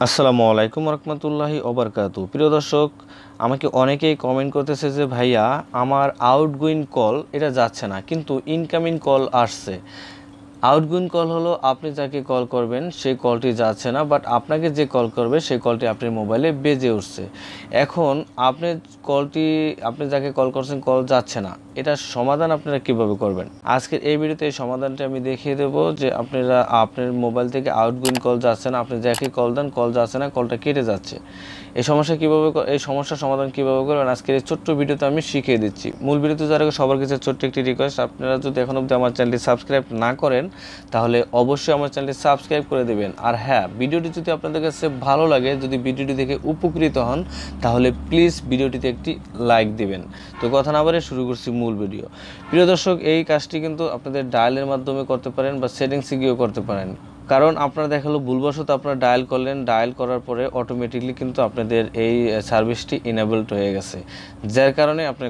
আসসালামু আলাইকুম রহমতুল্লাহি ওবারকাতু। প্রিয় দর্শক, আমাকে অনেকেই কমেন্ট করতেছে যে ভাইয়া আমার আউটগোয়িং কল এটা যাচ্ছে না, কিন্তু ইনকামিং কল আসছে। আউটগোয়িং কল হলো আপনি যাকে কল করবেন সেই কলটি যাচ্ছে না, বাট আপনাকে যে কল করবে সেই কলটি আপনার মোবাইলে বেজে উঠছে। এখন আপনি যাকে কল করছেন কল যাচ্ছে না, এটার সমাধান আপনারা কিভাবে করবেন? আজকের এই ভিডিওতে এই সমাধানটা আমি দেখিয়ে দেবো যে আপনার মোবাইল থেকে আউটগোয়িং কল যাচ্ছে না, আপনি যাকে কল দেন কল যাচ্ছে না, কলটা কেটে যাচ্ছে। এই সমস্যার সমাধান কীভাবে করবেন আজকের এই ছোট্ট ভিডিওতে আমি শিখিয়ে দিচ্ছি। মূল ভিডিওতে যারা সবার কাছে ছোট্ট একটি রিকোয়েস্ট, আপনারা যদি এখন অবধি আমার চ্যানেলটি সাবস্ক্রাইব না করেন তাহলে অবশ্যই আমার চ্যানেলটি সাবস্ক্রাইব করে দেবেন। আর হ্যাঁ, ভিডিওটি যদি আপনাদের কাছে ভালো লাগে, যদি ভিডিওটি দেখে উপকৃত হন, তাহলে প্লিজ ভিডিওটিতে একটি লাইক দিবেন। তো কথা না বাড়িয়ে শুরু করছি মূল ভিডিও। প্রিয় দর্শক, এই কাজটি কিন্তু আপনাদের ডায়ালের মাধ্যমে করতে পারেন বা সেটিংসে গিয়েও করতে পারেন। কারণ আপনারা দেখালো ভুলবশত আপনারা ডায়াল করলেন, ডায়াল করার পরে অটোমেটিকলি কিন্তু আপনাদের এই সার্ভিসটি ইনেবলড হয়ে গেছে, যার কারণে আপনি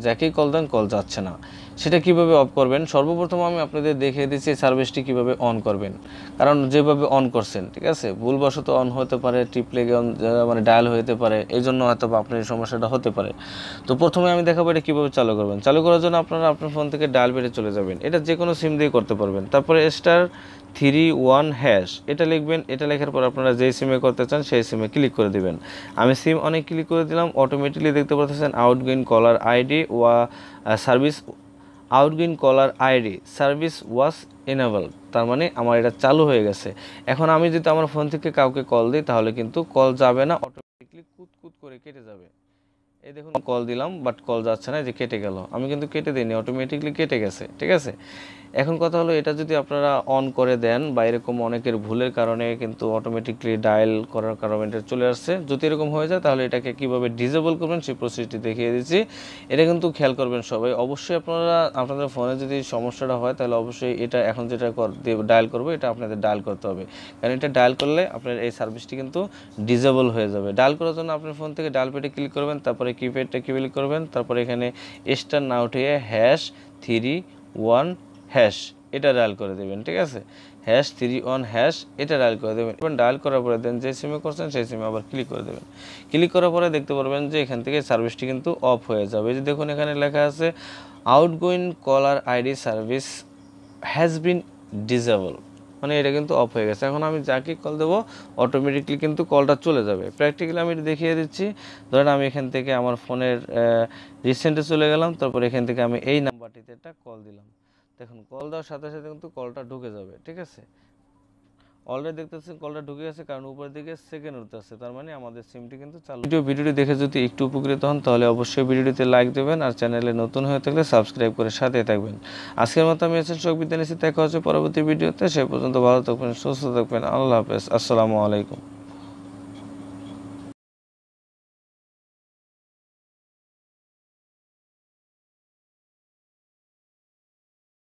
যাকেই কল দেন কল যাচ্ছে না। সেটা কিভাবে অফ করবেন? সর্বপ্রথম আমি আপনাদের দেখিয়ে দিচ্ছি সার্ভিসটি কিভাবে অন করবেন। কারণ যেভাবে অন করছেন, ঠিক আছে, ভুলবশত অন হতে পারে, টিপলে মানে ডায়াল হতে পারে, এই জন্য হয়তো আপনার এই সমস্যাটা হতে পারে। তো প্রথমে আমি দেখাবো এটা কীভাবে চালু করবেন। চালু করার জন্য আপনারা আপনার ফোন থেকে ডায়াল পেডে চলে যাবেন। এটা যে কোনো সিম দিয়ে করতে পারবেন। তারপরে *31# এটা লিখবেন। এটা লেখার পর আপনারা যেই সিমে করতে চান সেই সিমে ক্লিক করে দিবেন। আমি সিম অনেক ক্লিক করে দিলাম। অটোমেটিকলি দেখতে পাচ্ছেন আউটগোয়িং কলার আইডি সার্ভিস ওয়াজ এনেবলড, তার মানে আমার এটা চালু হয়ে গেছে। এখন আমি যদি আমার ফোন থেকে কাউকে কল দিই তাহলে কিন্তু কল যাবে না, অটোমেটিকলি কুত করে কেটে যাবে। এই দেখুন কল দিলাম, বাট কল যাচ্ছে না, যে কেটে গেল। আমি কিন্তু কেটে দিইনি, অটোমেটিকলি কেটে গেছে, ঠিক আছে। এখন কথা হলো, এটা যদি আপনারা অন করে দেন বা এরকম অনেকের ভুলের কারণে কিন্তু অটোমেটিকলি ডায়াল করার কারণে এটা চলে আসছে, যদি এরকম হয়ে যায় তাহলে এটাকে কিভাবে ডিসেবল করবেন সেই প্রসেসটি দেখিয়ে দিচ্ছি। এটা কিন্তু খেয়াল করবেন সবাই। অবশ্যই আপনাদের ফোনে যদি সমস্যাটা হয় তাহলে অবশ্যই এটা এখন যেটা ডায়াল করবো এটা আপনাদের ডায়াল করতে হবে, কারণ এটা ডায়াল করলে আপনার এই সার্ভিসটি কিন্তু ডিসেবল হয়ে যাবে। ডায়াল করার জন্য আপনার ফোন থেকে ডায়াল প্যাডে ক্লিক করবেন, তারপরে কিপ্যাডটা ক্লিক করবেন, তারপরে এখানে স্টার না উঠিয়ে #31# এটা ডায়াল করে দেবেন, ঠিক আছে। #31# এটা ডায়াল করে দেবেন। ডায়াল করার পরে দেন যে সিমে করছেন সেই সিমে আবার ক্লিক করে দেবেন। ক্লিক করার পরে দেখতে পারবেন যে এখান থেকে সার্ভিসটি কিন্তু অফ হয়ে যাবে। যে দেখুন এখানে লেখা আছে outgoing caller ID service has been disable, মানে এটা কিন্তু অফ হয়ে গেছে। এখন আমি যাকে কল দেবো অটোমেটিকলি কিন্তু কলটা চলে যাবে। প্র্যাকটিক্যালি আমি দেখিয়ে দিচ্ছি। ধরেন আমি এখান থেকে আমার ফোনের রিসেন্টে চলে গেলাম, তারপর এখান থেকে আমি এই নাম্বারটিতে একটা কল দিলাম। দেখুন কল দেওয়ার সাথে সাথে কিন্তু কলটা ঢুকে যাবে, ঠিক আছে। অলরেডি দেখতেছেন কলটা ঢুকে গেছে, কারণ উপরের দিকে সেকেন্ড উঠতেছে, তার মানে আমাদের সিমটি কিন্তু চালু। ভিডিওটি দেখে যদি একটু উপকৃত হন তাহলে অবশ্যই ভিডিওটিতে লাইক দেবেন, আর চ্যানেলে নতুন হয়ে থাকলে সাবস্ক্রাইব করে সাথে থাকবেন। আজকের মতো আমি শোক বিদ্যা নিচ্ছি। দেখা হচ্ছে পরবর্তী ভিডিওতে। সে পর্যন্ত ভালো থাকবেন, সুস্থ থাকবেন। আল্লাহ হাফেজ। আসসালামু আলাইকুম।